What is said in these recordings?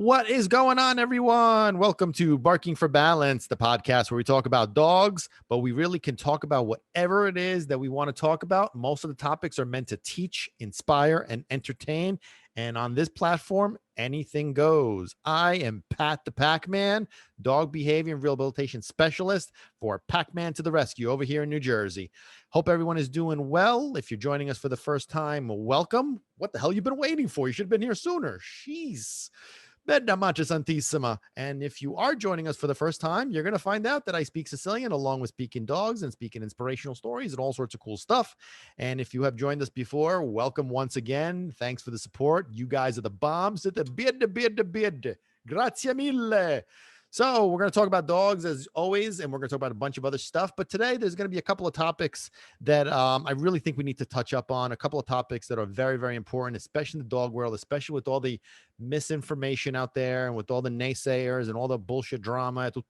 What is going on, everyone? Welcome to Barking for Balance, the podcast where we talk about dogs, but we really can talk about whatever it is that we want to talk about. Most of the topics are meant to teach, inspire, and entertain. And on this platform, anything goes. I am Pat the Packman, dog behavior and rehabilitation specialist for Packman to the rescue over here in New Jersey. Hope everyone is doing well. If you're joining us for the first time, welcome. What the hell you been waiting for? You should have been here sooner. Jeez. Bella Mancha Santissima. And if you are joining us for the first time, you're going to find out that I speak Sicilian along with speaking dogs and speaking inspirational stories and all sorts of cool stuff. And if you have joined us before, welcome once again. Thanks for the support. You guys are the bombs. Grazie mille. So we're going to talk about dogs as always, and we're going to talk about a bunch of other stuff. But today there's going to be a couple of topics that I really think we need to touch up on, a couple of topics that are very, very important, especially in the dog world, especially with all the misinformation out there and with all the naysayers and all the bullshit drama. We're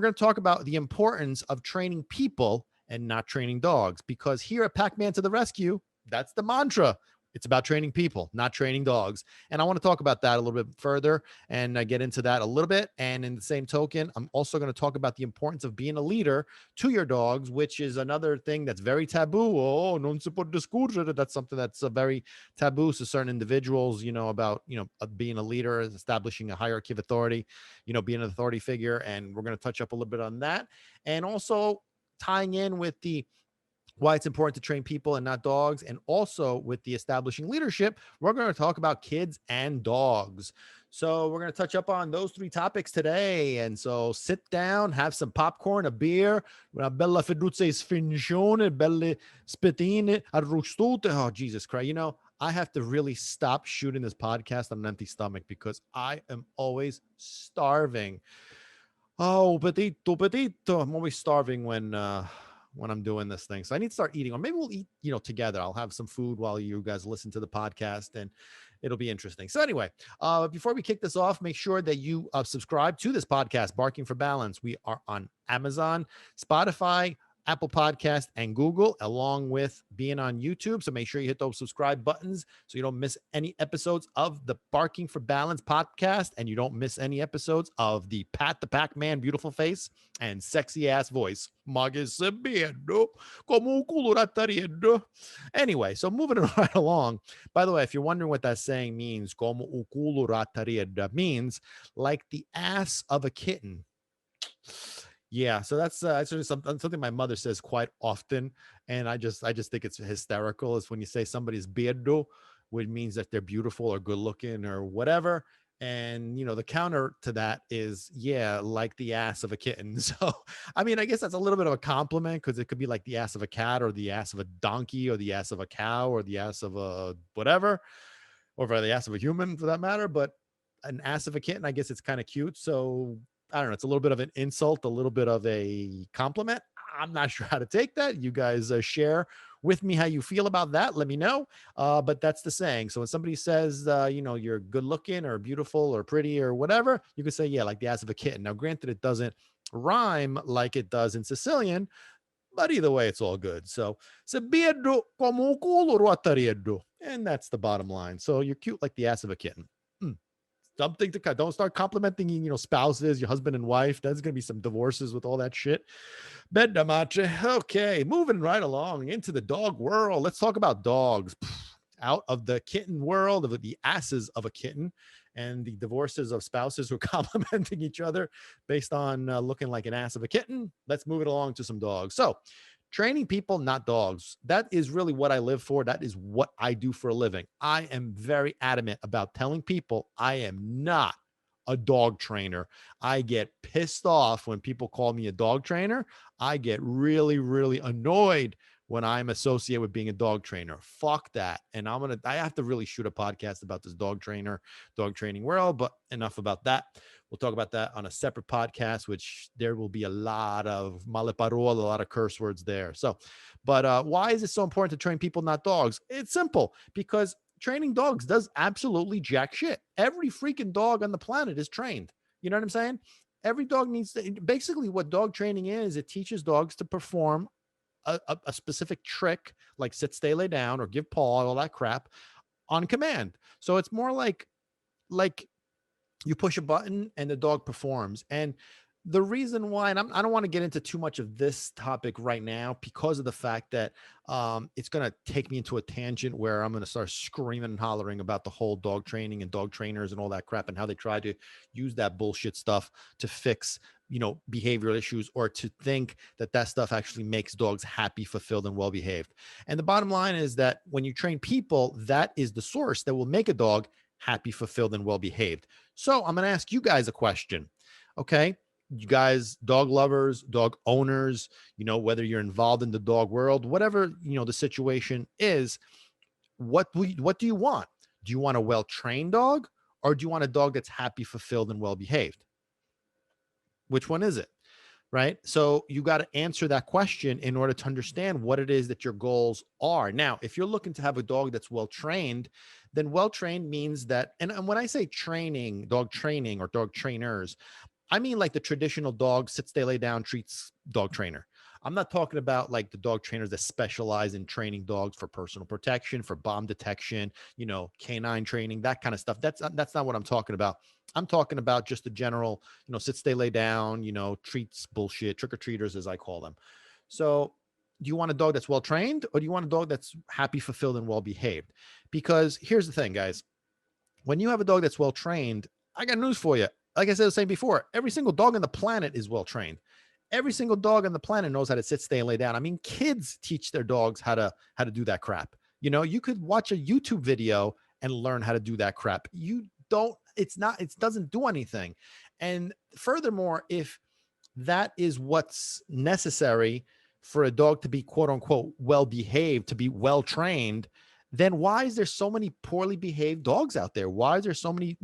going to talk about the importance of training people and not training dogs, because here at Pac-Man to the rescue, that's the mantra. It's about training people, not training dogs. And I want to talk about that a little bit further and get into that a little bit. And in the same token, I'm also going to talk about the importance of being a leader to your dogs, which is another thing that's very taboo. Oh, non si può discutere. That's something that's very taboo to certain individuals, about, being a leader, establishing a hierarchy of authority, being an authority figure. And we're going to touch up a little bit on that. And also tying in with why it's important to train people and not dogs. And also with the establishing leadership, we're going to talk about kids and dogs. So we're going to touch up on those three topics today. And so sit down, have some popcorn, a beer, una bella feduzza sfincione, belle spettine arrostute. Oh, Jesus Christ. I have to really stop shooting this podcast on an empty stomach because I am always starving. Oh, petito. I'm always starving when I'm doing this thing. So I need to start eating, or maybe we'll eat, together. I'll have some food while you guys listen to the podcast and it'll be interesting. So anyway, before we kick this off, make sure that you subscribe to this podcast, Barking for Balance. We are on Amazon, Spotify, Apple Podcast, and Google, along with being on YouTube. So make sure you hit those subscribe buttons so you don't miss any episodes of the Barking for Balance podcast, and you don't miss any episodes of the Pat the Pac-Man beautiful face and sexy ass voice. Anyway, so moving right along. By the way, if you're wondering what that saying means, means like the ass of a kitten. Yeah, so that's actually something my mother says quite often, and I just think it's hysterical. Is when you say somebody's beardo, which means that they're beautiful or good looking or whatever, and the counter to that is like the ass of a kitten. So I mean, I guess that's a little bit of a compliment because it could be like the ass of a cat or the ass of a donkey or the ass of a cow or the ass of a whatever, or for the ass of a human for that matter. But an ass of a kitten, I guess it's kind of cute. So I don't know. It's a little bit of an insult, a little bit of a compliment. I'm not sure how to take that. You guys share with me how you feel about that. Let me know. But that's the saying. So when somebody says, you're good looking or beautiful or pretty or whatever, you can say, yeah, like the ass of a kitten. Now, granted, it doesn't rhyme like it does in Sicilian, but either way, it's all good. So, "Sebiedo como un culo ruotarieddo." And that's the bottom line. So you're cute like the ass of a kitten. Something to cut. Don't start complimenting, spouses, your husband and wife. There's going to be some divorces with all that shit. Bella mache. Okay, moving right along into the dog world. Let's talk about dogs. Out of the kitten world, of the asses of a kitten, and the divorces of spouses who are complimenting each other based on looking like an ass of a kitten. Let's move it along to some dogs. So, training people, not dogs. That is really what I live for. That is what I do for a living. I am very adamant about telling people I am not a dog trainer. I get pissed off when people call me a dog trainer. I get really, really annoyed when I'm associated with being a dog trainer. Fuck that. And I have to really shoot a podcast about this dog training world, but enough about that. We'll talk about that on a separate podcast, which there will be a lot of maleparole, a lot of curse words there. So, but why is it so important to train people, not dogs? It's simple, because training dogs does absolutely jack shit. Every freaking dog on the planet is trained. You know what I'm saying? Every dog needs to, basically what dog training is, it teaches dogs to perform a specific trick, like sit, stay, lay down, or give paw, all that crap, on command. So it's more like like you push a button and the dog performs. And the reason why, and I don't want to get into too much of this topic right now because of the fact that it's going to take me into a tangent where I'm going to start screaming and hollering about the whole dog training and dog trainers and all that crap and how they try to use that bullshit stuff to fix, behavioral issues, or to think that that stuff actually makes dogs happy, fulfilled, and well behaved. And the bottom line is that when you train people, that is the source that will make a dog happy, fulfilled, and well behaved. So I'm going to ask you guys a question. Okay. You guys, dog lovers, dog owners, whether you're involved in the dog world, whatever, the situation is, what do you want? Do you want a well-trained dog, or do you want a dog that's happy, fulfilled, and well behaved? Which one is it? Right? So you got to answer that question in order to understand what it is that your goals are. Now, if you're looking to have a dog that's well trained, then well trained means that, and when I say training, dog training or dog trainers, I mean like the traditional dog sits, they lay down, treats dog trainer. I'm not talking about like the dog trainers that specialize in training dogs for personal protection, for bomb detection, canine training, that kind of stuff. That's not what I'm talking about. I'm talking about just the general, sit, stay, lay down, treats bullshit, trick or treaters, as I call them. So, do you want a dog that's well trained, or do you want a dog that's happy, fulfilled, and well behaved? Because here's the thing, guys. When you have a dog that's well trained, I got news for you. Like I said, the same before, every single dog on the planet is well trained. Every single dog on the planet knows how to sit, stay, and lay down. I mean, kids teach their dogs how to do that crap. You could watch a YouTube video and learn how to do that crap. You don't, it's not, it doesn't do anything. And furthermore, if that is what's necessary for a dog to be quote unquote well behaved, to be well trained, then why is there so many poorly behaved dogs out there? Why is there so many,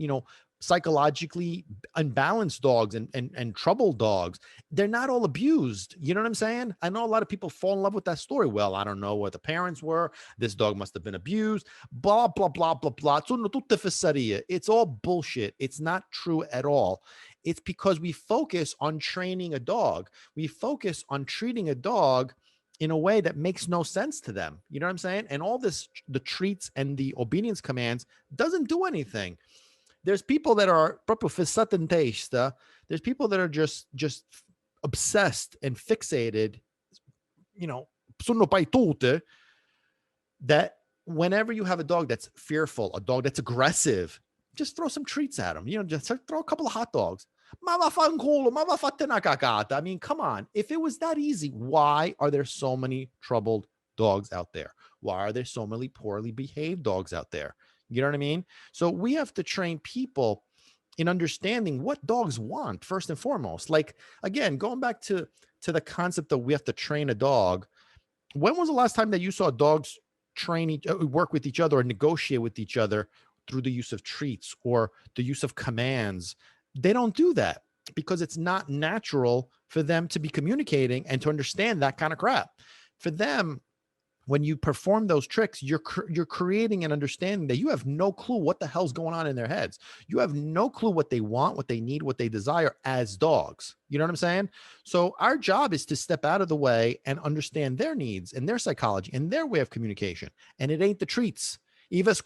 psychologically unbalanced dogs and troubled dogs? They're not all abused. You know what I'm saying? I know a lot of people fall in love with that story. Well, I don't know what the parents were. This dog must have been abused. Blah, blah, blah, blah, blah. It's all bullshit. It's not true at all. It's because we focus on training a dog. We focus on treating a dog in a way that makes no sense to them. You know what I'm saying? And all this, the treats and the obedience commands doesn't do anything. There's people that are proprio fissate testa. There's people that are just obsessed and fixated, sono paitute, that whenever you have a dog that's fearful, a dog that's aggressive, just throw some treats at them. Just throw a couple of hot dogs. Mama fanculo, mama fatena cagata. I mean, come on. If it was that easy, why are there so many troubled dogs out there? Why are there so many poorly behaved dogs out there? You know what I mean? So we have to train people in understanding what dogs want first and foremost. Like, again, going back to the concept that we have to train a dog. When was the last time that you saw dogs work with each other or negotiate with each other through the use of treats or the use of commands? They don't do that because it's not natural for them to be communicating and to understand that kind of crap. For them, when you perform those tricks, you're creating an understanding that you have no clue what the hell's going on in their heads. You have no clue what they want, what they need, what they desire as dogs. You know what I'm saying? So our job is to step out of the way and understand their needs and their psychology and their way of communication. And it ain't the treats. Give them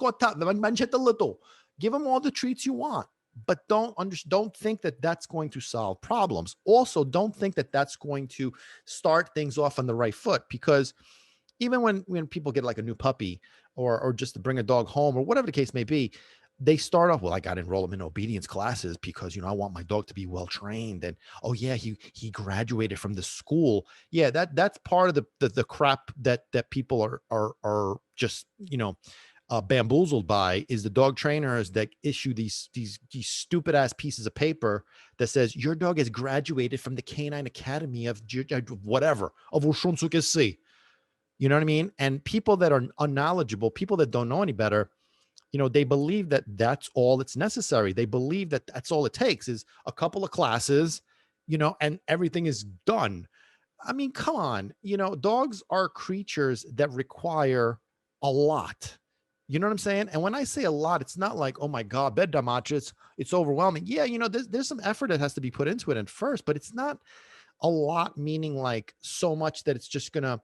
all the treats you want, but don't think that that's going to solve problems. Also, don't think that that's going to start things off on the right foot, because even when people get like a new puppy or just to bring a dog home or whatever the case may be, they start off, well, I got to enroll him in obedience classes because, I want my dog to be well trained. And, oh yeah, he graduated from the school. Yeah, that's part of the crap that people are just, bamboozled by, is the dog trainers that issue these stupid ass pieces of paper that says your dog has graduated from the Canine Academy of whatever, of Ushunsuke. You know what I mean? And people that are unknowledgeable, people that don't know any better, they believe that that's all that's necessary. They believe that that's all it takes is a couple of classes, and everything is done. I mean, come on, dogs are creatures that require a lot. You know what I'm saying? And when I say a lot, it's not like, oh my God, bed damage, it's overwhelming. Yeah, there's some effort that has to be put into it at first, but it's not a lot, meaning like so much that it's just gonna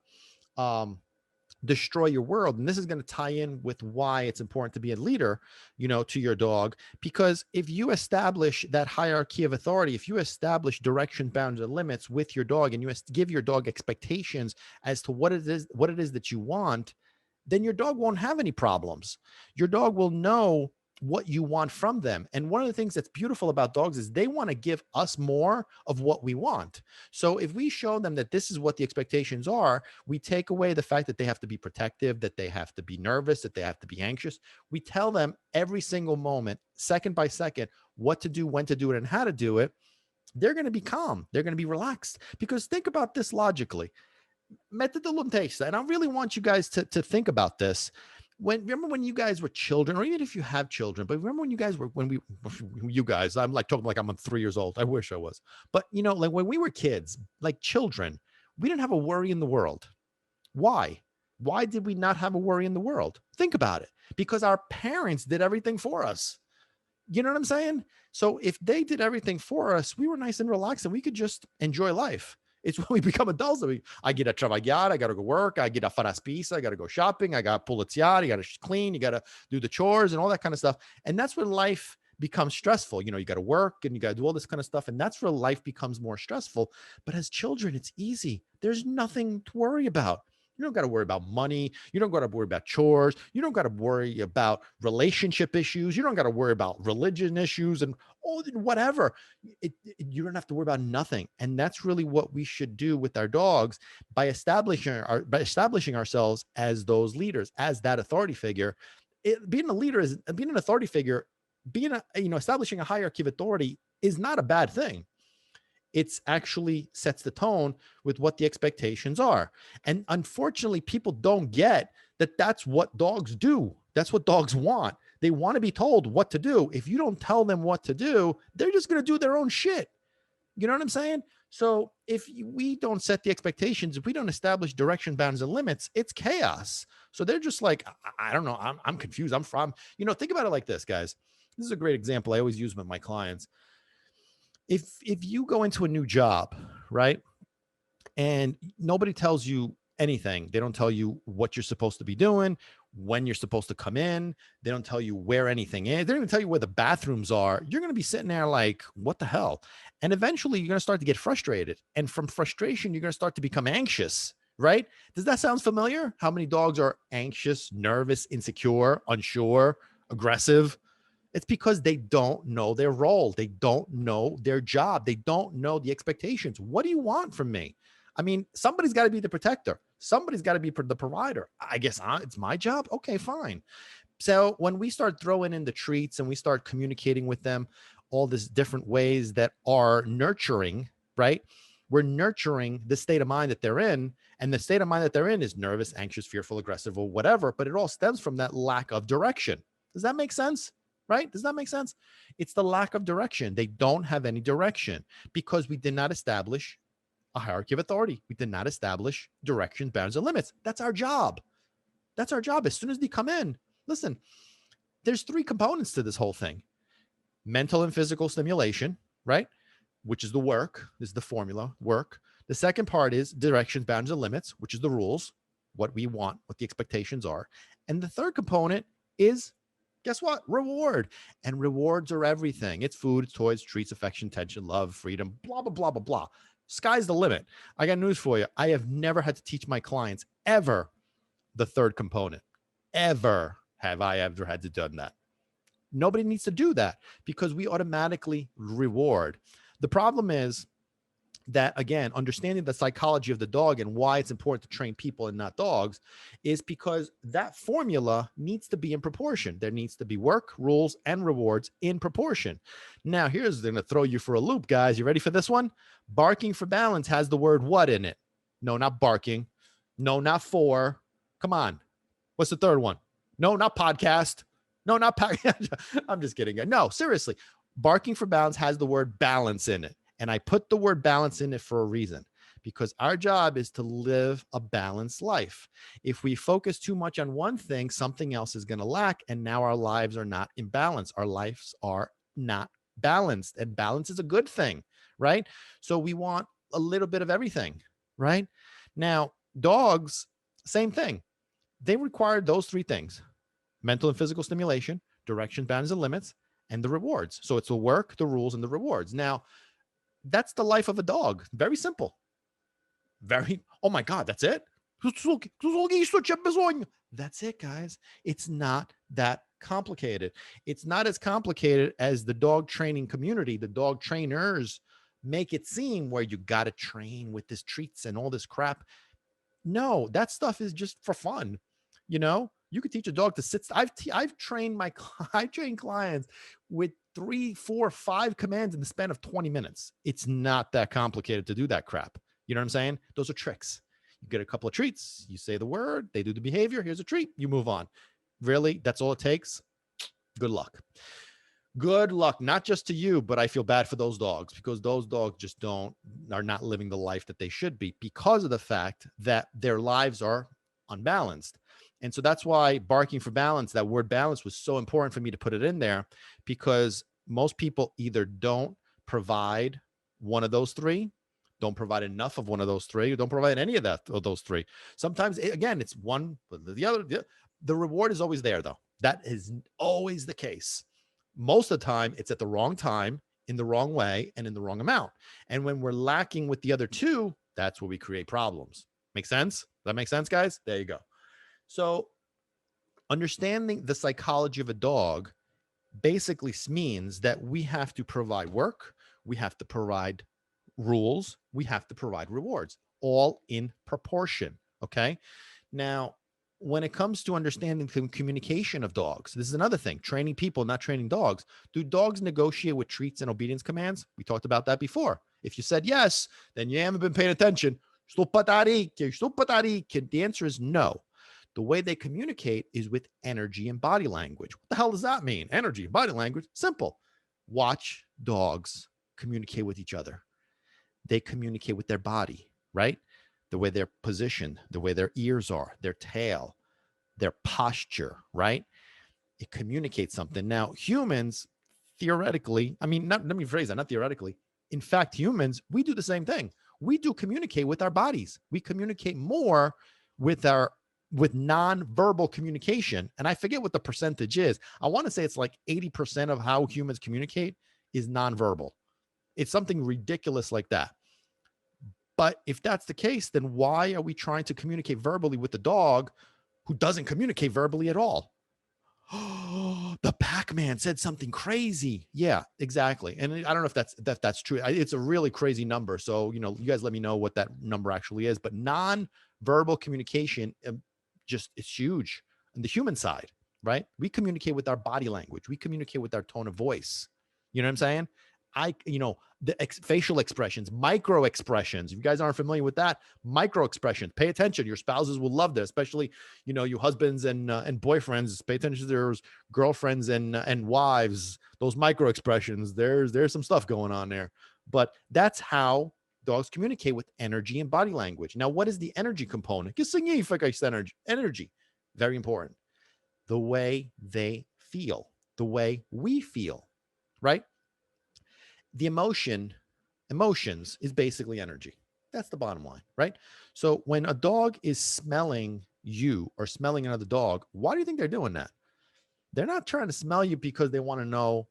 destroy your world. And this is going to tie in with why it's important to be a leader, to your dog. Because if you establish that hierarchy of authority, if you establish direction, bounds, and limits with your dog, and you give your dog expectations as to what it is that you want, then your dog won't have any problems. Your dog will know what you want from them. And one of the things that's beautiful about dogs is they want to give us more of what we want. So if we show them that this is what the expectations are, we take away the fact that they have to be protective, that they have to be nervous, that they have to be anxious. We tell them every single moment, second by second, what to do, when to do it, and how to do it. They're going to be calm. They're going to be relaxed. Because think about this logically. Metodolum, and I really want you guys to think about this. Remember when you guys were children, or even if you have children, but remember when you guys were, you guys, I'm like talking like I'm 3 years old. I wish I was. But like when we were kids, like children, we didn't have a worry in the world. Why? Why did we not have a worry in the world? Think about it. Because our parents did everything for us. You know what I'm saying? So if they did everything for us, we were nice and relaxed and we could just enjoy life. It's when we become adults that I get a travagliare, I got to go work, I get a fare spesa, I got to go shopping, I got puliziare, you got to clean, you got to do the chores and all that kind of stuff. And that's when life becomes stressful. You got to work and you got to do all this kind of stuff. And that's where life becomes more stressful. But as children, it's easy. There's nothing to worry about. You don't got to worry about money. You don't got to worry about chores. You don't got to worry about relationship issues. You don't got to worry about religion issues and whatever. You don't have to worry about nothing. And that's really what we should do with our dogs by establishing ourselves as those leaders, as that authority figure. Being a leader is being an authority figure. Establishing a hierarchy of authority is not a bad thing. It's actually sets the tone with what the expectations are. And unfortunately, people don't get that that's what dogs do. That's what dogs want. They want to be told what to do. If you don't tell them what to do, they're just going to do their own shit. You know what I'm saying? So if we don't set the expectations, if we don't establish direction, bounds, and limits, it's chaos. So they're just like, I don't know. I'm confused. I'm from, think about it like this, guys. This is a great example I always use with my clients. If you go into a new job, right, and nobody tells you anything, they don't tell you what you're supposed to be doing, when you're supposed to come in, they don't tell you where anything is, they don't even tell you where the bathrooms are, you're going to be sitting there like, what the hell? And eventually you're going to start to get frustrated. And from frustration, you're going to start to become anxious, right? Does that sound familiar? How many dogs are anxious, nervous, insecure, unsure, aggressive? It's because they don't know their role. They don't know their job. They don't know the expectations. What do you want from me? I mean, somebody's got to be the protector. Somebody's got to be the provider. I guess it's my job. Okay, fine. So when we start throwing in the treats and we start communicating with them all these different ways that are nurturing, right? We're nurturing the state of mind that they're in. And the state of mind that they're in is nervous, anxious, fearful, aggressive, or whatever. But it all stems from that lack of direction. Does that make sense? Right? Does that make sense? It's the lack of direction. They don't have any direction because we did not establish a hierarchy of authority. We did not establish direction, bounds, and limits. That's our job. That's our job. As soon as they come in, listen, there's 3 components to this whole thing. Mental and physical stimulation, right? Which is the work. This is the formula, work. The second part is directions, bounds, and limits, which is the rules, what we want, what the expectations are. And the third component is, guess what? Reward. And rewards are everything. It's food, it's toys, treats, affection, attention, love, freedom, blah, blah, blah, blah, blah. Sky's the limit. I got news for you. I have never had to teach my clients ever the third component. Ever have I ever had to do that. Nobody needs to do that because we automatically reward. The problem is that, again, understanding the psychology of the dog and why it's important to train people and not dogs is because that formula needs to be in proportion. There needs to be work, rules, and rewards in proportion. Now, here's going to throw you for a loop, guys. You ready for this one? Barking for balance has the word what in it? No, not barking. No, not for. Come on. What's the third one? No, not podcast. No, not I'm just kidding. No, seriously. Barking for balance has the word balance in it. And I put the word balance in it for a reason, because our job is to live a balanced life. If we focus too much on one thing, something else is going to lack. And now our lives are not in balance. Our lives are not balanced, and balance is a good thing, right? So we want a little bit of everything, right? Now, dogs, same thing. They require those three things: mental and physical stimulation, directions, boundaries, and limits, and the rewards. So it's the work, the rules, and the rewards. Now, that's the life of a dog. Very simple. Very, oh my God, that's it? That's it, guys. It's not that complicated. It's not as complicated as the dog training community, the dog trainers make it seem, where you got to train with this treats and all this crap. No, that stuff is just for fun. You could teach a dog to sit. I've trained I train clients with 3, 4, 5 commands in the span of 20 minutes. It's not that complicated to do that crap. You know what I'm saying? Those are tricks. You get a couple of treats, you say the word, they do the behavior. Here's a treat, you move on. Really, that's all it takes. Good luck. Good luck, not just to you, but I feel bad for those dogs, because those dogs just are not living the life that they should be, because of the fact that their lives are unbalanced. And so that's why barking for balance, that word balance, was so important for me to put it in there, because most people either don't provide one of those three, don't provide enough of one of those three, or don't provide any of those three. Sometimes, again, it's one, but the other. The reward is always there, though. That is always the case. Most of the time, it's at the wrong time, in the wrong way, and in the wrong amount. And when we're lacking with the other two, that's where we create problems. Make sense? Does that make sense, guys? There you go. So understanding the psychology of a dog basically means that we have to provide work, we have to provide rules, we have to provide rewards, all in proportion. Okay. Now, when it comes to understanding the communication of dogs, this is another thing: training people, not training dogs. Do dogs negotiate with treats and obedience commands? We talked about that before. If you said yes, then you haven't been paying attention. The answer is no. The way they communicate is with energy and body language. What the hell does that mean? Energy and body language? Simple. Watch dogs communicate with each other. They communicate with their body, right? The way they're positioned, the way their ears are, their tail, their posture, right? It communicates something. Now, humans, theoretically, I mean, let me phrase that, not theoretically. In fact, humans, we do the same thing. We do communicate with our bodies. We communicate more with non-verbal communication. And I forget what the percentage is. I want to say it's like 80% of how humans communicate is non-verbal. It's something ridiculous like that. But if that's the case, then why are we trying to communicate verbally with the dog who doesn't communicate verbally at all? The Packman said something crazy. Yeah, exactly. And I don't know if that's true. It's a really crazy number. So, you guys let me know what that number actually is. But non-verbal communication, just it's huge on the human side, right? We communicate with our body language. We communicate with our tone of voice. You know what I'm saying? Facial expressions, micro expressions. If you guys aren't familiar with that, micro expressions, pay attention. Your spouses will love this, especially, you husbands and boyfriends. Pay attention to their girlfriends and wives. Those micro expressions. There's some stuff going on there, but that's how dogs communicate, with energy and body language. Now, what is the energy component? Energy, very important. The way they feel, the way we feel, right? The emotions is basically energy. That's the bottom line, right? So when a dog is smelling you or smelling another dog, why do you think they're doing that? They're not trying to smell you because they want to know,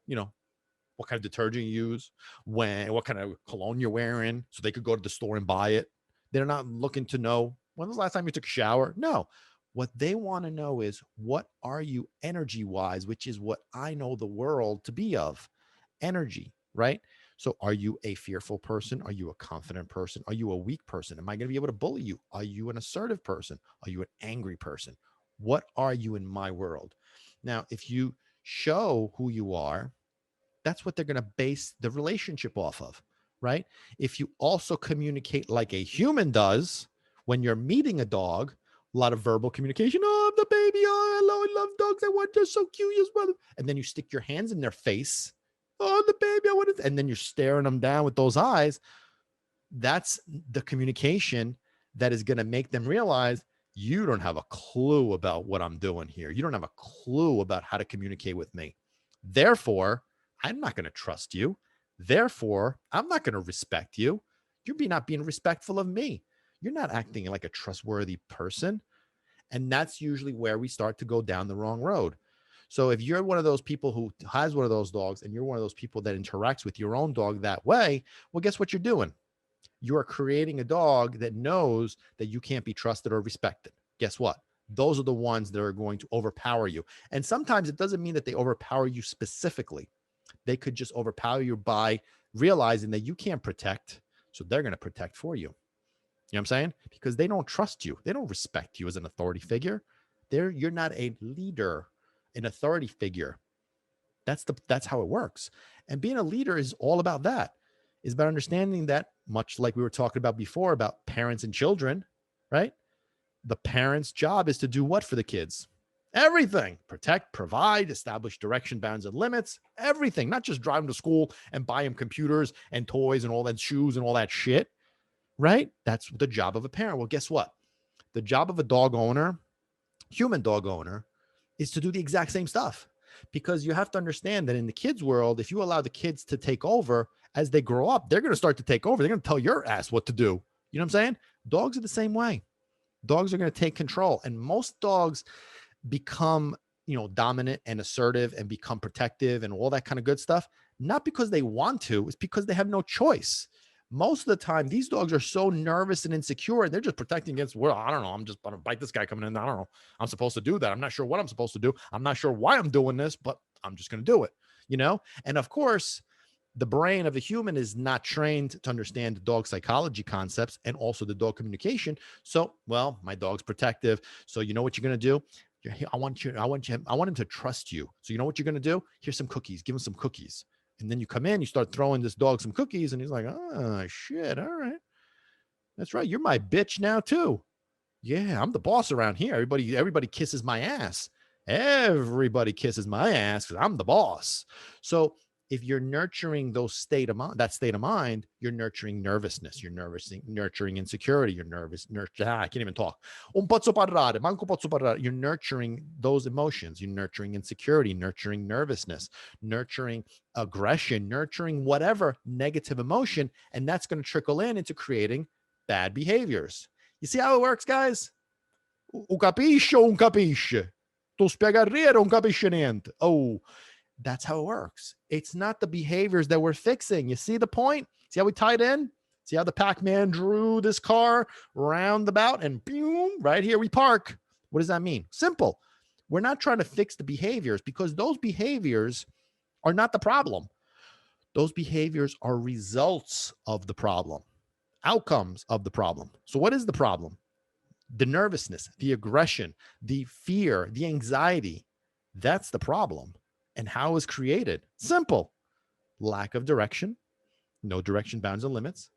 what kind of detergent you use, what kind of cologne you're wearing, so they could go to the store and buy it. They're not looking to know when was the last time you took a shower. No. What they want to know is, what are you energy wise, which is what I know the world to be of: energy, right? So are you a fearful person? Are you a confident person? Are you a weak person? Am I going to be able to bully you? Are you an assertive person? Are you an angry person? What are you in my world? Now, if you show who you are, that's what they're going to base the relationship off of, right? If you also communicate like a human does when you're meeting a dog, a lot of verbal communication. Oh, I'm the baby. Oh, hello, I love dogs. I want, they're so cute. Yes, brother. And then you stick your hands in their face. Oh, the baby, I want it. And then you're staring them down with those eyes. That's the communication that is going to make them realize you don't have a clue about what I'm doing here. You don't have a clue about how to communicate with me. Therefore, I'm not going to trust you. Therefore, I'm not going to respect you. You're not being respectful of me. You're not acting like a trustworthy person. And that's usually where we start to go down the wrong road. So if you're one of those people who has one of those dogs and you're one of those people that interacts with your own dog that way, well, guess what you're doing? You are creating a dog that knows that you can't be trusted or respected. Guess what? Those are the ones that are going to overpower you. And sometimes it doesn't mean that they overpower you specifically. They could just overpower you by realizing that you can't protect. So they're going to protect for you. You know what I'm saying? Because they don't trust you. They don't respect you as an authority figure. You're not a leader, an authority figure. That's how it works. And being a leader is all about that. Is about understanding that, much like we were talking about before about parents and children, right? The parent's job is to do what for the kids? Everything. Protect, provide, establish direction, bounds, and limits. Everything. Not just drive them to school and buy them computers and toys and all that, shoes and all that shit, right? That's the job of a parent. Well, guess what? The job of a dog owner, human dog owner, is to do the exact same stuff. Because you have to understand that in the kids' world, if you allow the kids to take over as they grow up, they're going to start to take over. They're going to tell your ass what to do. You know what I'm saying? Dogs are the same way. Dogs are going to take control. And most dogs become, dominant and assertive and become protective and all that kind of good stuff, not because they want to, it's because they have no choice. Most of the time, these dogs are so nervous and insecure, and they're just protecting against, well, I don't know, I'm just going to bite this guy coming in. I don't know. I'm supposed to do that. I'm not sure what I'm supposed to do. I'm not sure why I'm doing this, but I'm just going to do it, And of course, the brain of the human is not trained to understand the dog psychology concepts and also the dog communication. So, well, my dog's protective. So you know what you're going to do? I want him to trust you. So you know what you're going to do? Here's some cookies. Give him some cookies. And then you come in, you start throwing this dog some cookies, and he's like, oh, shit. All right. That's right. You're my bitch now, too. Yeah, I'm the boss around here. Everybody kisses my ass. Everybody kisses my ass because I'm the boss. So if you're nurturing that state of mind, you're nurturing nervousness. You're nurturing insecurity. You're nervous. I can't even talk. You're nurturing those emotions. You're nurturing insecurity, nurturing nervousness, nurturing aggression, nurturing whatever negative emotion. And that's going to trickle into creating bad behaviors. You see how it works, guys? Un capisce o un capisce? Tu spiegare o un capisce niente? Oh, that's how it works. It's not the behaviors that we're fixing. You see the point? See how we tied in? See how the Packman drew this car roundabout and boom, right here we park. What does that mean? Simple. We're not trying to fix the behaviors because those behaviors are not the problem. Those behaviors are results of the problem, outcomes of the problem. So what is the problem? The nervousness, the aggression, the fear, the anxiety. That's the problem. And how it was created? Simple. Lack of direction, no direction, bounds, and limits,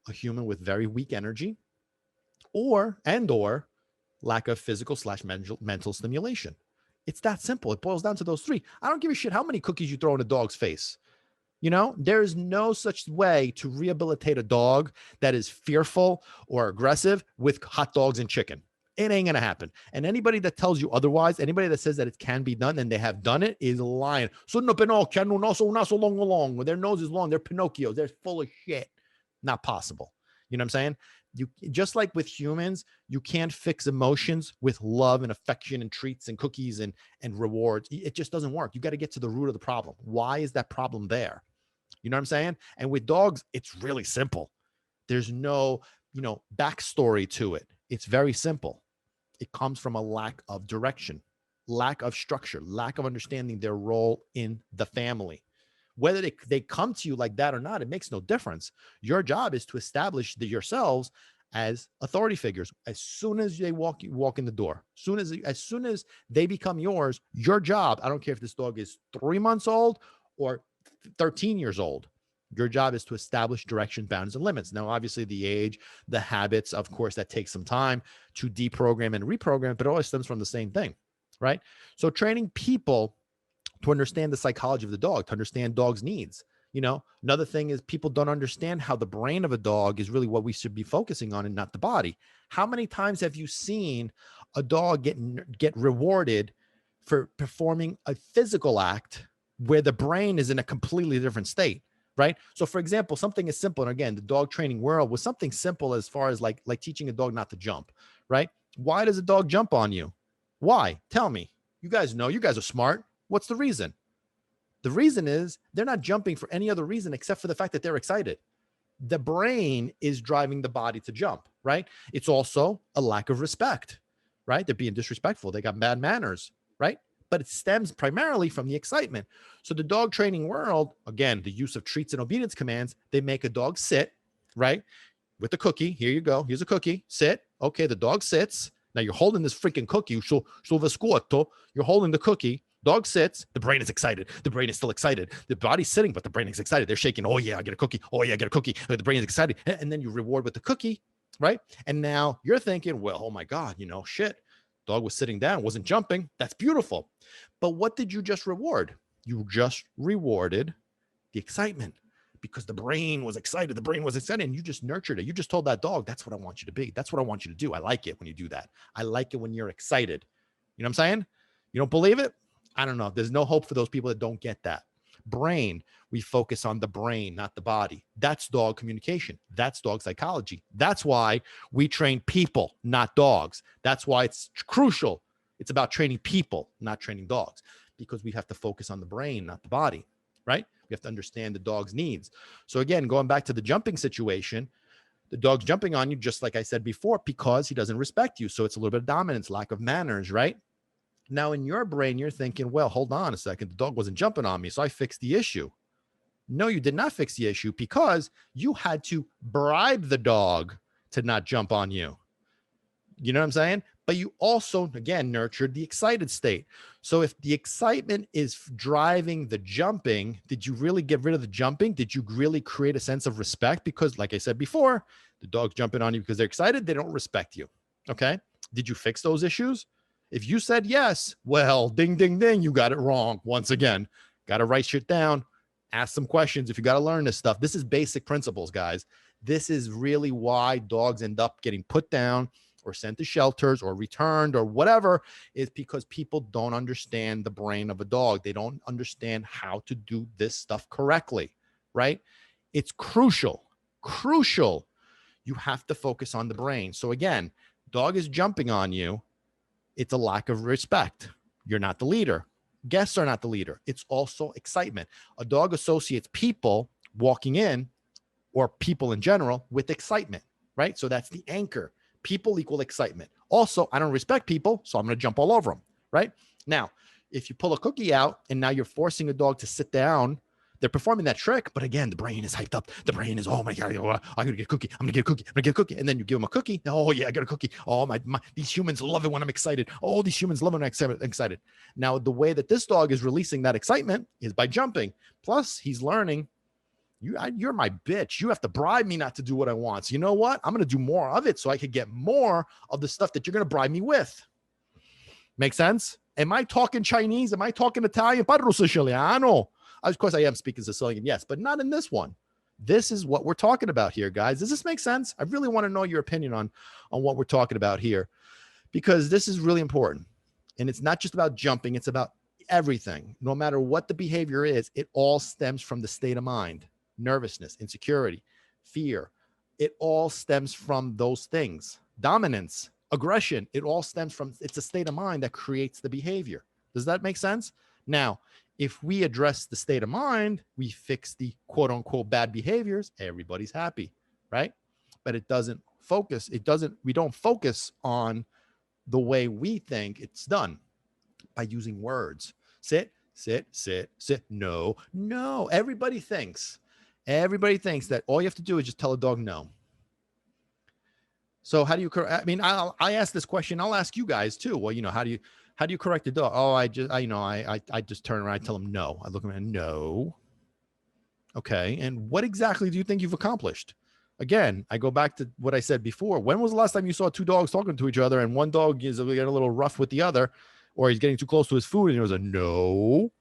a human with very weak energy, or lack of physical/mental stimulation. It's that simple. It boils down to those three. I don't give a shit how many cookies you throw in a dog's face. There is no such way to rehabilitate a dog that is fearful or aggressive with hot dogs and chicken. It ain't going to happen. And anybody that tells you otherwise, anybody that says that it can be done and they have done it is lying. Sono Pinocchio, hanno un naso long. Their nose is long. They're Pinocchios. They're full of shit. Not possible. You know what I'm saying? You just like with humans, you can't fix emotions with love and affection and treats and cookies and rewards. It just doesn't work. You got to get to the root of the problem. Why is that problem there? You know what I'm saying? And with dogs, it's really simple. There's no, backstory to it. It's very simple. It comes from a lack of direction, lack of structure, lack of understanding their role in the family. Whether they come to you like that or not, it makes no difference. Your job is to establish yourselves as authority figures. As soon as they walk in the door, as soon as they become yours, your job, I don't care if this dog is 3 months old or 13 years old, your job is to establish direction, bounds, and limits. Now, obviously, the age, the habits, of course, that takes some time to deprogram and reprogram, but it always stems from the same thing, right? So training people to understand the psychology of the dog, to understand dogs' needs. Another thing is people don't understand how the brain of a dog is really what we should be focusing on and not the body. How many times have you seen a dog get rewarded for performing a physical act where the brain is in a completely different state? Right. So, for example, something as simple, and again, the dog training world was something simple as far as like teaching a dog not to jump. Right. Why does a dog jump on you? Why? Tell me. You guys know. You guys are smart. What's the reason? The reason is they're not jumping for any other reason except for the fact that they're excited. The brain is driving the body to jump, right? It's also a lack of respect, right? They're being disrespectful. They got bad manners, right? But it stems primarily from the excitement. So the dog training world, again, the use of treats and obedience commands, they make a dog sit, right? With the cookie. Here you go. Here's a cookie. Sit. Okay, the dog sits. Now you're holding this freaking cookie. You're holding the cookie. Dog sits. The brain is excited. The brain is still excited. The body's sitting, but the brain is excited. They're shaking. Oh, yeah, I get a cookie. Oh, yeah, I get a cookie. The brain is excited. And then you reward with the cookie, right? And now you're thinking, well, oh my God, shit. Dog was sitting down, wasn't jumping. That's beautiful. But what did you just reward? You just rewarded the excitement because the brain was excited. The brain was excited and you just nurtured it. You just told that dog, that's what I want you to be. That's what I want you to do. I like it when you do that. I like it when you're excited. You know what I'm saying? You don't believe it? I don't know. There's no hope for those people that don't get that. Brain, we focus on the brain, not the body. That's dog communication. That's dog psychology. That's why we train people, not dogs. That's why it's crucial. It's about training people, not training dogs, because we have to focus on the brain, not the body, right? We have to understand the dog's needs. So again, going back to the jumping situation, the dog's jumping on you, just like I said before, because he doesn't respect you. So it's a little bit of dominance, lack of manners, right? Now, in your brain, you're thinking, well, hold on a second. The dog wasn't jumping on me, so I fixed the issue. No, you did not fix the issue because you had to bribe the dog to not jump on you. You know what I'm saying? But you also, again, nurtured the excited state. So if the excitement is driving the jumping, did you really get rid of the jumping? Did you really create a sense of respect? Because like I said before, the dog's jumping on you because they're excited. They don't respect you. Okay. Did you fix those issues? If you said yes, well, ding, ding, ding, you got it wrong. Once again, got to write shit down, ask some questions. If you got to learn this stuff, this is basic principles, guys. This is really why dogs end up getting put down or sent to shelters or returned or whatever, is because people don't understand the brain of a dog. They don't understand how to do this stuff correctly, right? It's crucial. You have to focus on the brain. So again, dog is jumping on you. It's a lack of respect. You're not the leader. Guests are not the leader. It's also excitement. A dog associates people walking in or people in general with excitement, right? So that's the anchor. People equal excitement. Also, I don't respect people, so I'm going to jump all over them, right? Now, if you pull a cookie out and now you're forcing a dog to sit down, they're performing that trick, but again, the brain is hyped up. The brain is, oh my God, I'm going to get a cookie. I'm going to get a cookie. I'm going to get a cookie. And then you give them a cookie. Oh yeah, I got a cookie. Oh these humans love it when I'm excited. Oh, these humans love it when I'm excited. Now, the way that this dog is releasing that excitement is by jumping. Plus, he's learning, you're my bitch. You have to bribe me not to do what I want. So you know what? I'm going to do more of it so I could get more of the stuff that you're going to bribe me with. Make sense? Am I talking Chinese? Am I talking Italian? Parlo siciliano. Of course, I am speaking Sicilian, yes, but not in this one. This is what we're talking about here, guys. Does this make sense? I really want to know your opinion on what we're talking about here, because this is really important. And it's not just about jumping. It's about everything. No matter what the behavior is, it all stems from the state of mind, nervousness, insecurity, fear. It all stems from those things. Dominance, aggression, it all stems from, it's a state of mind that creates the behavior. Does that make sense? Now, if we address the state of mind, we fix the quote unquote bad behaviors, everybody's happy, right? But it doesn't focus. We don't focus on the way we think it's done by using words. Sit, sit, sit, sit. No. Everybody thinks that all you have to do is just tell a dog no. So how do you, I mean, I ask this question. I'll ask you guys too. Well, how do you correct the dog? Oh, I just turn around, I tell him no. I look at him, no. Okay. And what exactly do you think you've accomplished? Again, I go back to what I said before. When was the last time you saw two dogs talking to each other and one dog is getting a little rough with the other, or he's getting too close to his food and it was a no?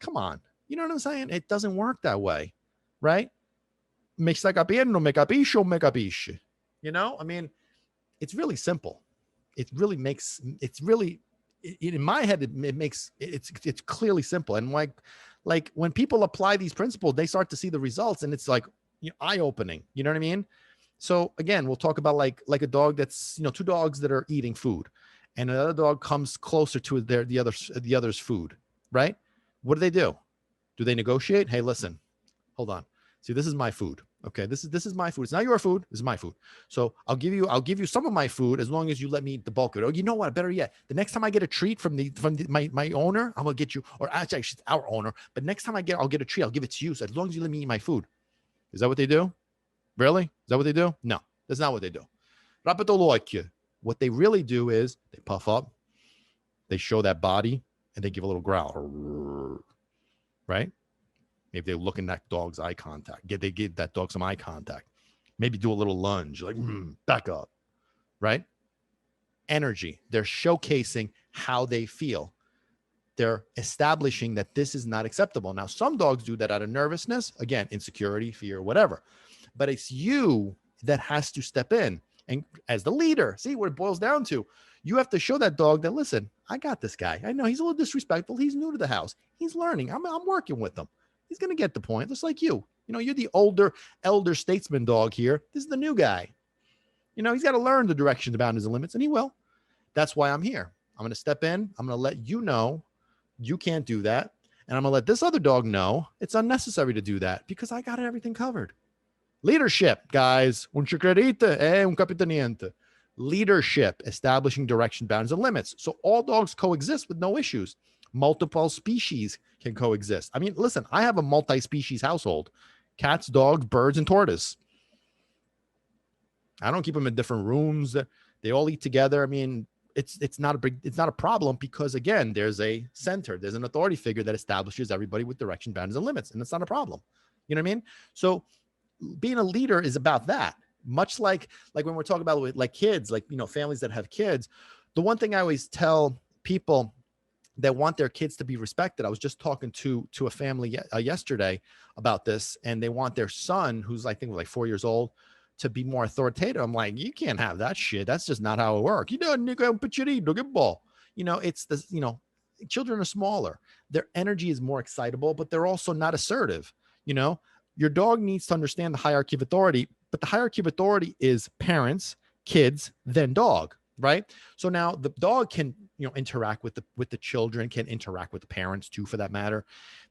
Come on. You know what I'm saying? It doesn't work that way, right? Me sta capendo, me capisce, me capisce. I mean, it's really simple. It really makes, in my head, it's clearly simple. And like when people apply these principles, they start to see the results and it's like eye-opening. You know what I mean? So again, we'll talk about like a dog that's, two dogs that are eating food, and another dog comes closer to the other's food, right? What do they do? Do they negotiate? Hey, listen, hold on. See, this is my food. Okay, this is my food. It's not your food. This is my food. So I'll give you some of my food as long as you let me eat the bulk of it. Oh, you know what? Better yet, the next time I get a treat from my owner, I'm gonna get you, or actually it's our owner. But next time I'll get a treat. I'll give it to you. So as long as you let me eat my food. Is that what they do? Really? Is that what they do? No, that's not what they do. Rapatoloikya. What they really do is they puff up, they show that body, and they give a little growl. Right? Maybe they look in that dog's eye contact. They give that dog some eye contact. Maybe do a little lunge, like back up. Right? Energy. They're showcasing how they feel. They're establishing that this is not acceptable. Now, some dogs do that out of nervousness, again, insecurity, fear, whatever. But it's you that has to step in. And as the leader, see what it boils down to. You have to show that dog that, listen, I got this guy. I know he's a little disrespectful. He's new to the house. He's learning. I'm working with him. He's going to get the point, just like you. You're the elder statesman dog here. This is the new guy. He's got to learn the direction, the boundaries, and limits, and he will. That's why I'm here. I'm going to step in. I'm going to let you know you can't do that. And I'm going to let this other dog know it's unnecessary to do that because I got everything covered. Leadership, guys. Un chicredite un capitaniente. Leadership, establishing direction, boundaries, and limits. So all dogs coexist with no issues. Multiple species can coexist. I mean, listen, I have a multi-species household. Cats, dogs, birds, and tortoise. I don't keep them in different rooms. They all eat together. I mean, it's not a problem because, again, there's a center, there's an authority figure that establishes everybody with direction, boundaries, and limits, and it's not a problem. You know what I mean? So being a leader is about that. Much like when we're talking about like kids, like families that have kids. The one thing I always tell people that want their kids to be respected. I was just talking to a family yesterday about this, and they want their son, who's I think like 4 years old, to be more authoritative. I'm like, you can't have that shit. That's just not how it works. It's the, children are smaller. Their energy is more excitable, but they're also not assertive. Your dog needs to understand the hierarchy of authority, but the hierarchy of authority is parents, kids, then dog, right? So now the dog can, interact with the children, can interact with the parents too, for that matter.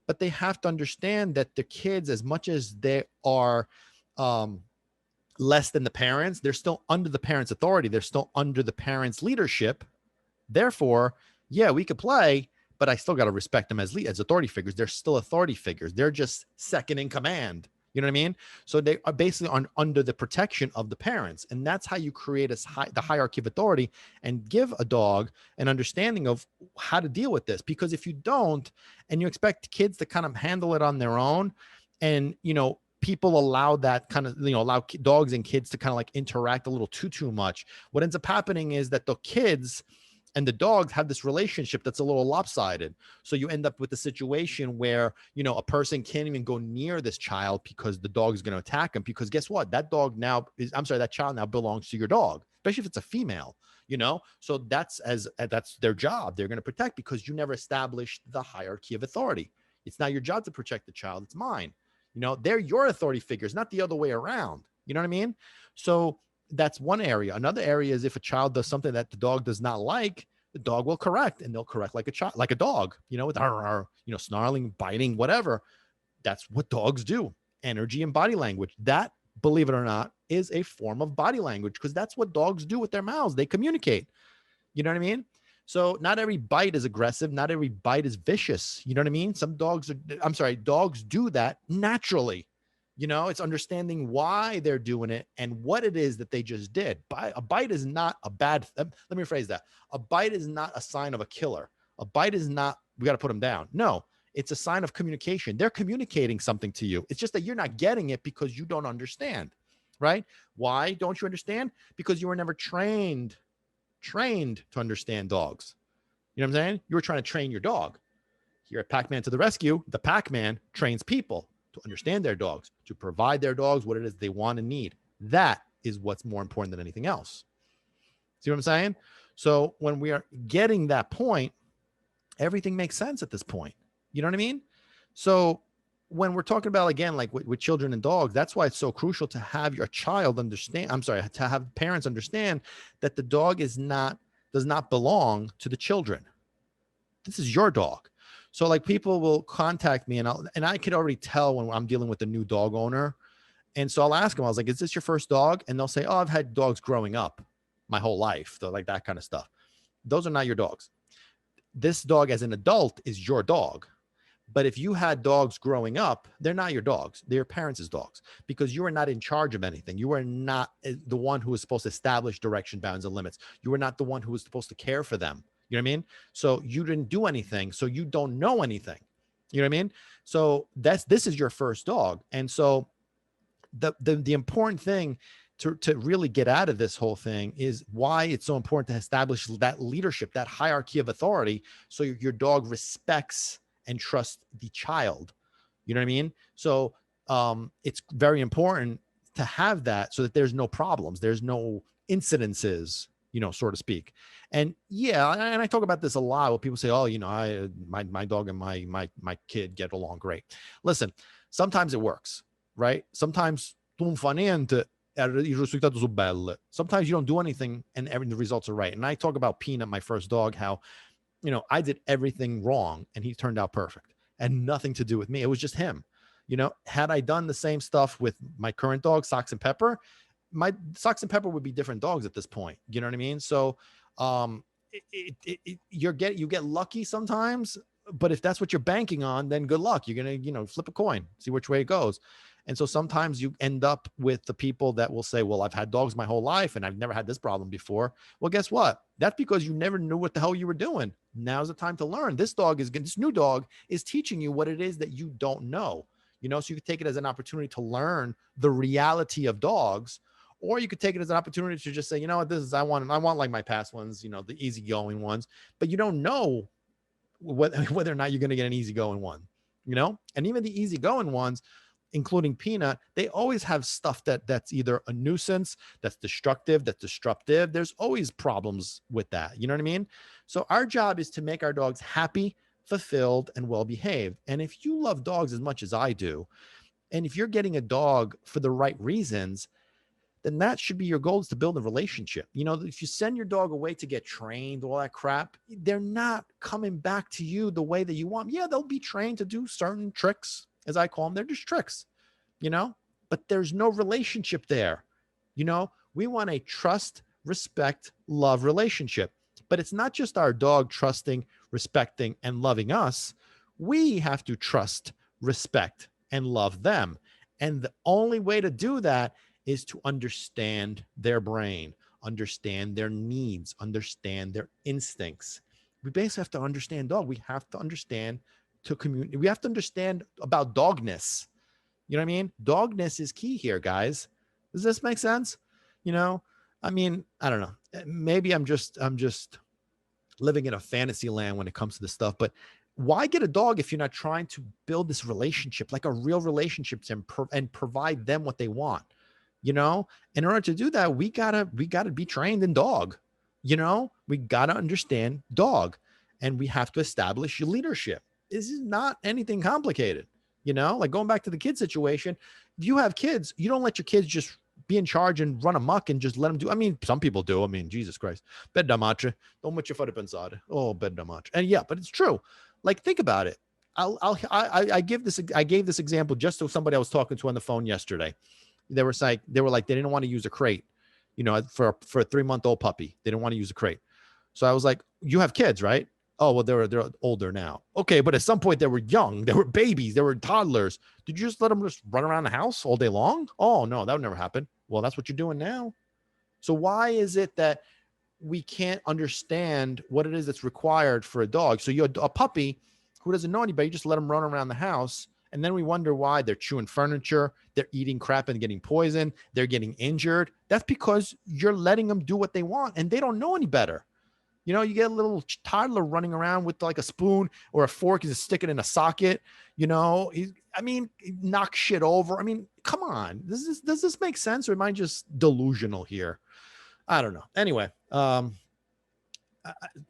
But they have to understand that the kids, as much as they are, less than the parents, they're still under the parents' authority. They're still under the parents' leadership. Therefore, yeah, we could play, but I still got to respect them as authority figures. They're still authority figures. They're just second in command. You know what I mean? So they are basically under the protection of the parents. And that's how you create the hierarchy of authority and give a dog an understanding of how to deal with this. Because if you don't, and you expect kids to kind of handle it on their own, and, people allow that kind of, allow dogs and kids to kind of like interact a little too much. What ends up happening is that the kids and the dogs have this relationship that's a little lopsided. So you end up with a situation where, a person can't even go near this child because the dog is going to attack him. Because guess what? That child now belongs to your dog, especially if it's a female, So that's their job. They're going to protect because you never established the hierarchy of authority. It's not your job to protect the child. It's mine. They're your authority figures, not the other way around. You know what I mean? So that's one area. Another area is if a child does something that the dog does not like, the dog will correct, and they'll correct like a child, like a dog, with snarling, biting, whatever. That's what dogs do. Energy and body language. That, believe it or not, is a form of body language because that's what dogs do with their mouths. They communicate. You know what I mean? So not every bite is aggressive. Not every bite is vicious. You know what I mean? Dogs do that naturally. It's understanding why they're doing it and what it is that they just did. A bite is not a bad, let me rephrase that. A bite is not a sign of a killer. A bite is not, we got to put them down. No, it's a sign of communication. They're communicating something to you. It's just that you're not getting it because you don't understand, right? Why don't you understand? Because you were never trained to understand dogs. You know what I'm saying? You were trying to train your dog. Here at Packman to the rescue, the Packman trains people to understand their dogs, to provide their dogs what it is they want and need. That is what's more important than anything else. See what I'm saying? So when we are getting that point, everything makes sense at this point. You know what I mean? So when we're talking about, again, like with children and dogs, that's why it's so crucial to have your child understand. I'm sorry, to have parents understand that the dog does not belong to the children. This is your dog. So like people will contact me, and I could already tell when I'm dealing with a new dog owner. And so I'll ask them, I was like, is this your first dog? And they'll say, oh, I've had dogs growing up my whole life. So like that kind of stuff. Those are not your dogs. This dog as an adult is your dog. But if you had dogs growing up, they're not your dogs. They're your parents' dogs, because you are not in charge of anything. You are not the one who is supposed to establish direction, bounds, and limits. You are not the one who is supposed to care for them. You know what I mean? So you didn't do anything. So you don't know anything. You know what I mean? So this is your first dog. And so the important thing to really get out of this whole thing is why it's so important to establish that leadership, that hierarchy of authority, so your dog respects and trusts the child. You know what I mean? So it's very important to have that, so that there's no problems, there's no incidences, so to speak. And yeah, and I talk about this a lot when people say, oh, my dog and my kid get along great. Listen, sometimes it works, right? Sometimes tu non fa niente e il risultato su belle. Sometimes you don't do anything and the results are right. And I talk about Peanut, my first dog, how, I did everything wrong and he turned out perfect, and nothing to do with me. It was just him. Had I done the same stuff with my current dog, Socks and Pepper, my Socks and Pepper would be different dogs at this point. You know what I mean? So, you get lucky sometimes, but if that's what you're banking on, then good luck. You're going to, flip a coin, see which way it goes. And so sometimes you end up with the people that will say, well, I've had dogs my whole life and I've never had this problem before. Well, guess what? That's because you never knew what the hell you were doing. Now's the time to learn. This new dog is teaching you what it is that you don't know, so you could take it as an opportunity to learn the reality of dogs, or you could take it as an opportunity to just say, you know what, I want like my past ones, the easygoing ones, but you don't know whether or not you're going to get an easygoing one, and even the easygoing ones, including Peanut, they always have stuff that's either a nuisance, that's destructive, that's disruptive. There's always problems with that. You know what I mean? So our job is to make our dogs happy, fulfilled, and well-behaved. And if you love dogs as much as I do, and if you're getting a dog for the right reasons, then that should be your goal, is to build a relationship. If you send your dog away to get trained, all that crap, they're not coming back to you the way that you want. Yeah, they'll be trained to do certain tricks, as I call them. They're just tricks, but there's no relationship there. We want a trust, respect, love relationship, but it's not just our dog trusting, respecting, and loving us. We have to trust, respect, and love them. And the only way to do that is to understand their brain, understand their needs, understand their instincts. We basically have to understand dog. We have to understand to communicate. We have to understand about dogness. You know what I mean? Dogness is key here, guys. Does this make sense? I don't know. Maybe I'm just living in a fantasy land when it comes to this stuff, but why get a dog if you're not trying to build this relationship, like a real relationship, and provide them what they want? In order to do that, we gotta be trained in dog. We gotta understand dog, and we have to establish leadership. This is not anything complicated. Like going back to the kid situation, if you have kids, you don't let your kids just be in charge and run amok and just let them do. Some people do. Jesus Christ. Bed da mace. Don't much fare pensare. Oh, bed da mace. And yeah, but it's true. Like, think about it. I gave this example just to somebody I was talking to on the phone yesterday. They were like, they didn't want to use a crate, for a 3-month-old puppy. They didn't want to use a crate. So I was like, you have kids, right? Oh, well, they're older now. Okay. But at some point they were young. They were babies. They were toddlers. Did you just let them just run around the house all day long? Oh no, that would never happen. Well, that's what you're doing now. So why is it that we can't understand what it is that's required for a dog? So you're a puppy who doesn't know anybody, you just let them run around the house. And then we wonder why they're chewing furniture, they're eating crap and getting poisoned, they're getting injured. That's because you're letting them do what they want and they don't know any better. You get a little toddler running around with like a spoon or a fork, he's sticking in a socket, knock shit over. Come on. Does this make sense, or am I just delusional here? I don't know. Anyway,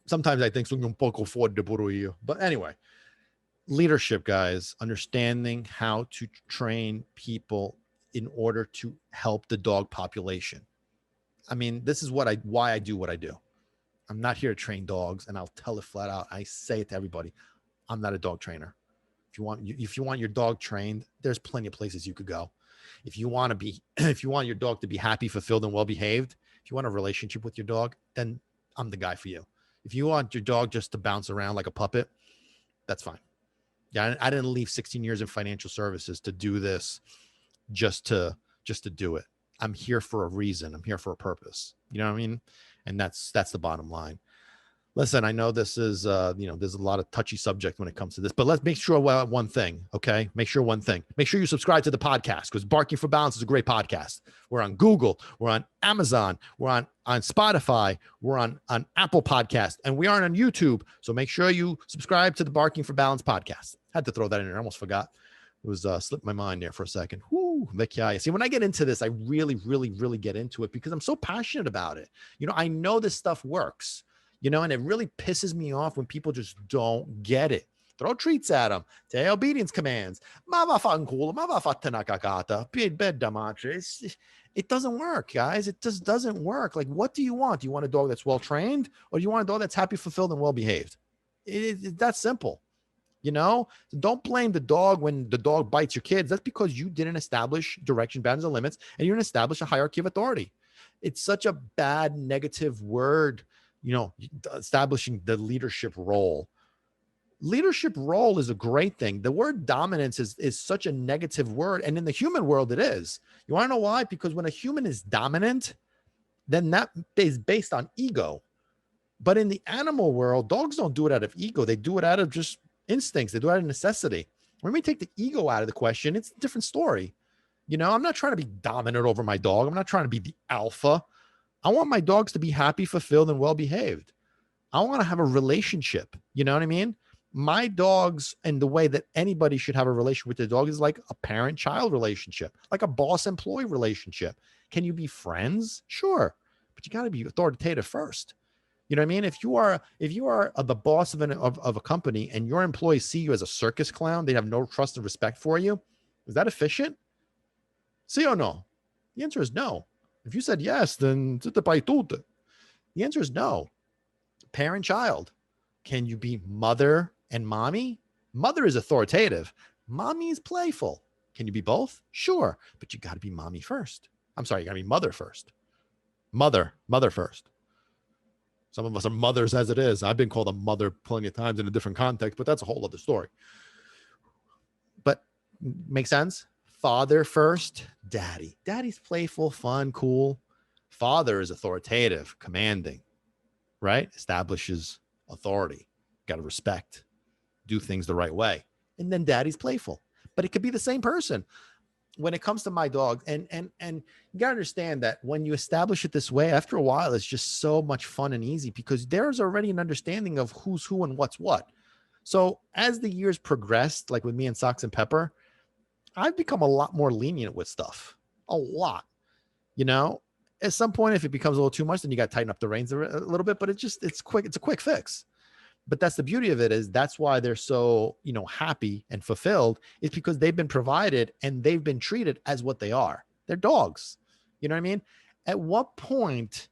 sometimes I think sono un poco fuori de pure io. But anyway, Leadership, guys, understanding how to train people in order to help the dog population. I mean, this is why I do what I do. I'm not here to train dogs, and I'll tell it flat out. I say it to everybody. I'm not a dog trainer. If you want your dog trained, there's plenty of places you could go. If you want to be if you want your dog to be happy, fulfilled, and well behaved, if you want a relationship with your dog, then I'm the guy for you. If you want your dog just to bounce around like a puppet, that's fine. Yeah, I didn't leave 16 years in financial services to do this just to do it. I'm here for a reason. I'm here for a purpose. You know what I mean? And that's the bottom line. Listen, I know this is there's a lot of touchy subject when it comes to this, but let's make sure one thing, okay? Make sure one thing. Make sure you subscribe to the podcast, because Barking for Balance is a great podcast. We're on Google, we're on Amazon, we're on Spotify, we're on Apple Podcast, and we aren't on YouTube. So make sure you subscribe to the Barking for Balance podcast. Had to throw that in there. I almost forgot. It was slipped my mind there for a second. Whoo, see, when I get into this, I really, really, really get into it because I'm so passionate about it. I know this stuff works. And it really pisses me off when people just don't get it. Throw treats at them. Say obedience commands. It doesn't work, guys. It just doesn't work. Like, what do you want? Do you want a dog that's well-trained, or do you want a dog that's happy, fulfilled, and well-behaved? It's that simple. Don't blame the dog when the dog bites your kids. That's because you didn't establish direction, boundaries, and limits, and you didn't establish a hierarchy of authority. It's such a bad, negative word. Establishing the leadership role. Leadership role is a great thing. The word dominance is such a negative word. And in the human world, it is. You want to know why? Because when a human is dominant, then that is based on ego. But in the animal world, dogs don't do it out of ego. They do it out of just instincts. They do it out of necessity. When we take the ego out of the question, it's a different story. I'm not trying to be dominant over my dog. I'm not trying to be the alpha. I want my dogs to be happy, fulfilled, and well-behaved. I want to have a relationship. You know what I mean? My dogs, and the way that anybody should have a relationship with their dog, is like a parent-child relationship, like a boss-employee relationship. Can you be friends? Sure. But you got to be authoritative first. You know what I mean? If you are the boss of a company and your employees see you as a circus clown, they have no trust and respect for you. Is that efficient? See or no? The answer is no. If you said yes, then the answer is no. Parent-child. Can you be mother and mommy? Mother is authoritative. Mommy is playful. Can you be both? Sure. But you got to be mommy first. I'm sorry, you got to be mother first. Mother first. Some of us are mothers as it is. I've been called a mother plenty of times in a different context, but that's a whole other story. But make sense? Father first, daddy. Daddy's playful, fun, cool. Father is authoritative, commanding, right? Establishes authority. Got to respect, do things the right way. And then daddy's playful. But it could be the same person. When it comes to my dog, and you got to understand that when you establish it this way, after a while, it's just so much fun and easy because there's already an understanding of who's who and what's what. So as the years progressed, like with me and Socks and Pepper, I've become a lot more lenient with stuff. A lot. At some point, if it becomes a little too much, then you got to tighten up the reins a little bit, but it's quick. It's a quick fix. But that's the beauty of it, is that's why they're so, happy and fulfilled, is because they've been provided and they've been treated as what they are. They're dogs. You know what I mean? At what point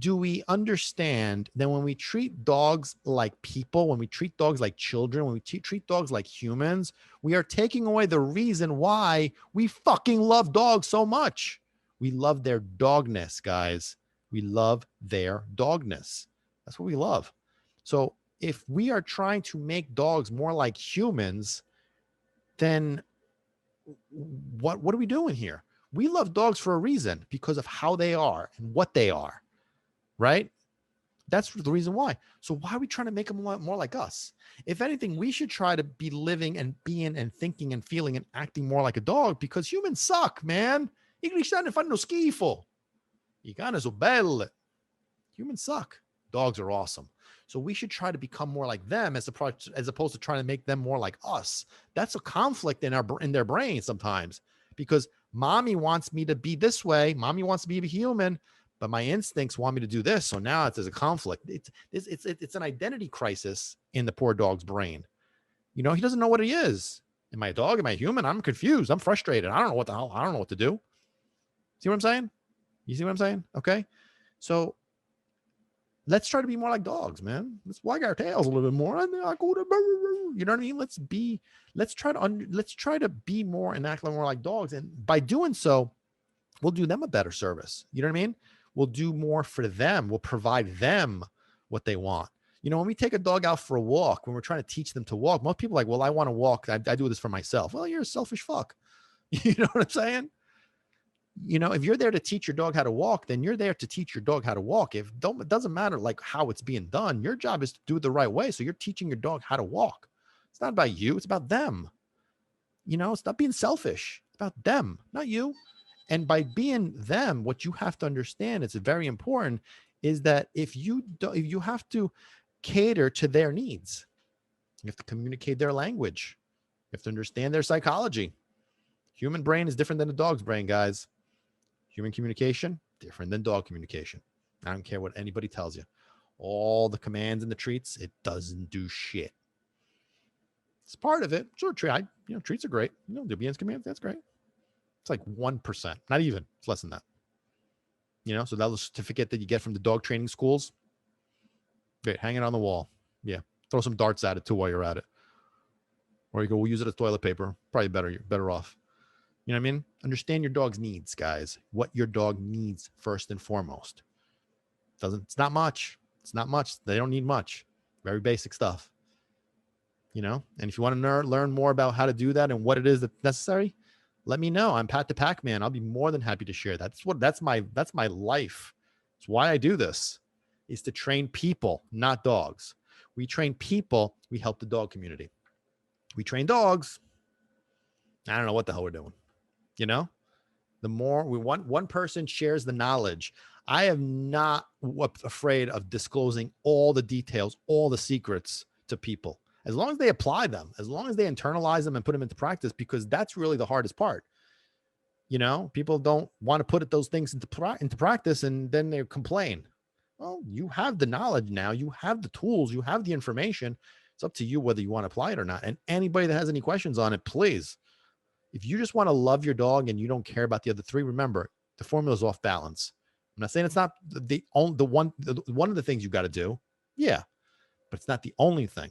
do we understand that when we treat dogs like people, when we treat dogs like children, when we treat dogs like humans, we are taking away the reason why we fucking love dogs so much? We love their dogness, guys. We love their dogness. That's what we love. So if we are trying to make dogs more like humans, then what are we doing here? We love dogs for a reason, because of how they are and what they are. Right? That's the reason why. So why are we trying to make them more like us? If anything, we should try to be living and being and thinking and feeling and acting more like a dog, because humans suck, man. I cristiani fanno schifo. I cani sono belle. Humans suck. Dogs are awesome. So we should try to become more like them as opposed to trying to make them more like us. That's a conflict in their brain sometimes, because mommy wants me to be this way. Mommy wants to be a human, but my instincts want me to do this. So now there's a conflict. It's an identity crisis in the poor dog's brain. He doesn't know what he is. Am I a dog? Am I a human? I'm confused. I'm frustrated. I don't know what the hell. I don't know what to do. See what I'm saying? You see what I'm saying? Okay. So let's try to be more like dogs, man. Let's wag our tails a little bit more. You know what I mean? Let's try to be more and act more like dogs. And by doing so, we'll do them a better service. You know what I mean? We'll do more for them. We'll provide them what they want. When we take a dog out for a walk, when we're trying to teach them to walk, most people are like, well, I want to walk. I do this for myself. Well, you're a selfish fuck. You know what I'm saying? If you're there to teach your dog how to walk, then you're there to teach your dog how to walk. It doesn't matter like how it's being done. Your job is to do it the right way. So you're teaching your dog how to walk. It's not about you. It's about them. It's not being selfish. It's about them, not you. And by being them, what you have to understand, it's very important, is that if you have to cater to their needs, you have to communicate their language. You have to understand their psychology. Human brain is different than a dog's brain, guys. Human communication, different than dog communication. I don't care what anybody tells you. All the commands and the treats, it doesn't do shit. It's part of it. Sure, treats are great. The obedience commands, that's great. It's like 1%, not even. It's less than that. So that little certificate that you get from the dog training schools, great, hang it on the wall. Yeah, throw some darts at it too while you're at it. Or you go, we'll use it as toilet paper. Probably better off. You know what I mean? Understand your dog's needs, guys. What your dog needs first and foremost. It's not much. It's not much. They don't need much. Very basic stuff. And if you want to learn more about how to do that and what it is that's necessary, let me know. I'm Pat the Packman. I'll be more than happy to share that. That's my life. It's why I do this, is to train people, not dogs. We train people. We help the dog community. We train dogs. I don't know what the hell we're doing. The more one person shares the knowledge. I am not afraid of disclosing all the details, all the secrets to people, as long as they apply them, as long as they internalize them and put them into practice, because that's really the hardest part. People don't want to put those things into practice, and then they complain. Well, you have the knowledge now. You have the tools. You have the information. It's up to you whether you want to apply it or not. And anybody that has any questions on it, please. If you just want to love your dog and you don't care about the other three, remember, the formula is off balance. I'm not saying it's not one of the things you got to do. Yeah, but it's not the only thing.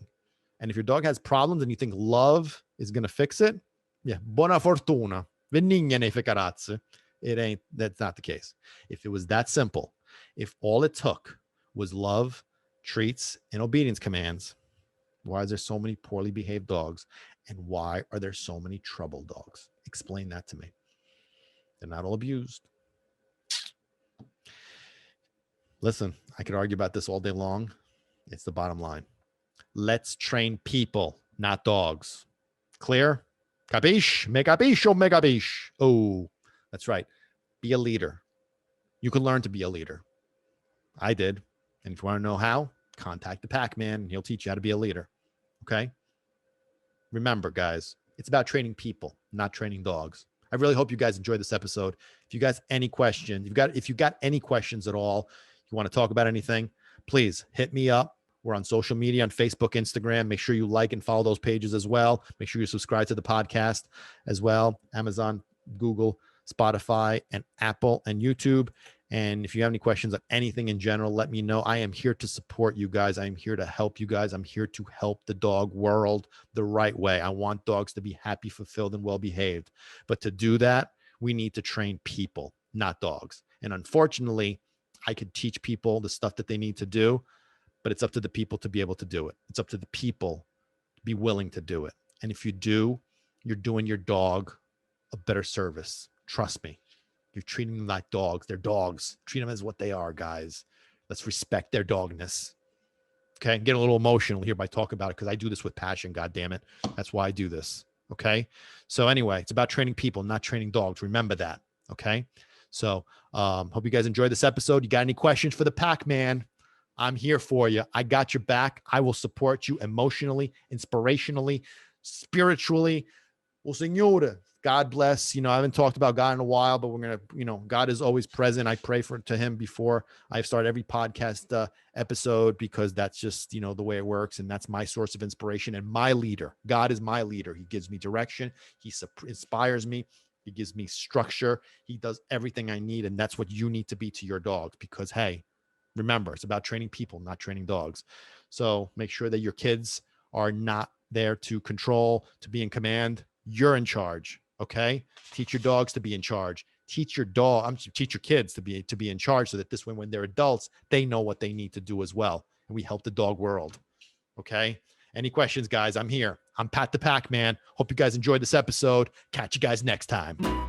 And if your dog has problems and you think love is going to fix it, yeah, buona fortuna. It ain't. That's not the case. If it was that simple, if all it took was love, treats, and obedience commands, why is there so many poorly behaved dogs? And why are there so many trouble dogs? Explain that to me. They're not all abused. Listen, I could argue about this all day long. It's the bottom line. Let's train people, not dogs. Clear? Capiche? Me capisce o me capisce? Oh, that's right. Be a leader. You can learn to be a leader. I did. And if you want to know how, contact the Packman and he'll teach you how to be a leader. Okay? Remember, guys, it's about training people, not training dogs. I really hope you guys enjoyed this episode. If you guys any questions, if you got any questions at all, you want to talk about anything, please hit me up. We're on social media, on Facebook, Instagram. Make sure you like and follow those pages as well. Make sure you subscribe to the podcast as well. Amazon, Google, Spotify, and Apple, and YouTube. And if you have any questions on anything in general, let me know. I am here to support you guys. I am here to help you guys. I'm here to help the dog world the right way. I want dogs to be happy, fulfilled, and well-behaved. But to do that, we need to train people, not dogs. And unfortunately, I could teach people the stuff that they need to do, but it's up to the people to be able to do it. It's up to the people to be willing to do it. And if you do, you're doing your dog a better service. Trust me. You're treating them like dogs. They're dogs. Treat them as what they are, guys. Let's respect their dogness. Okay? I'm getting a little emotional here by talking about it because I do this with passion, God damn it. That's why I do this. Okay? So anyway, it's about training people, not training dogs. Remember that. Okay? So hope you guys enjoyed this episode. You got any questions for the Packman? I'm here for you. I got your back. I will support you emotionally, inspirationally, spiritually, Well, senora, God bless. I haven't talked about God in a while, but we're going to, God is always present. I pray to him before I start every podcast episode, because that's just, the way it works. And that's my source of inspiration and my leader. God is my leader. He gives me direction. He inspires me. He gives me structure. He does everything I need. And that's what you need to be to your dogs, because, hey, remember, it's about training people, not training dogs. So make sure that your kids are not there to control, to be in command. You're in charge. Okay. Teach your dogs to be in charge. Teach your kids to be in charge, so that this way, when they're adults, they know what they need to do as well. And we help the dog world. Okay. Any questions, guys? I'm here. I'm Pat the Packman. Hope you guys enjoyed this episode. Catch you guys next time.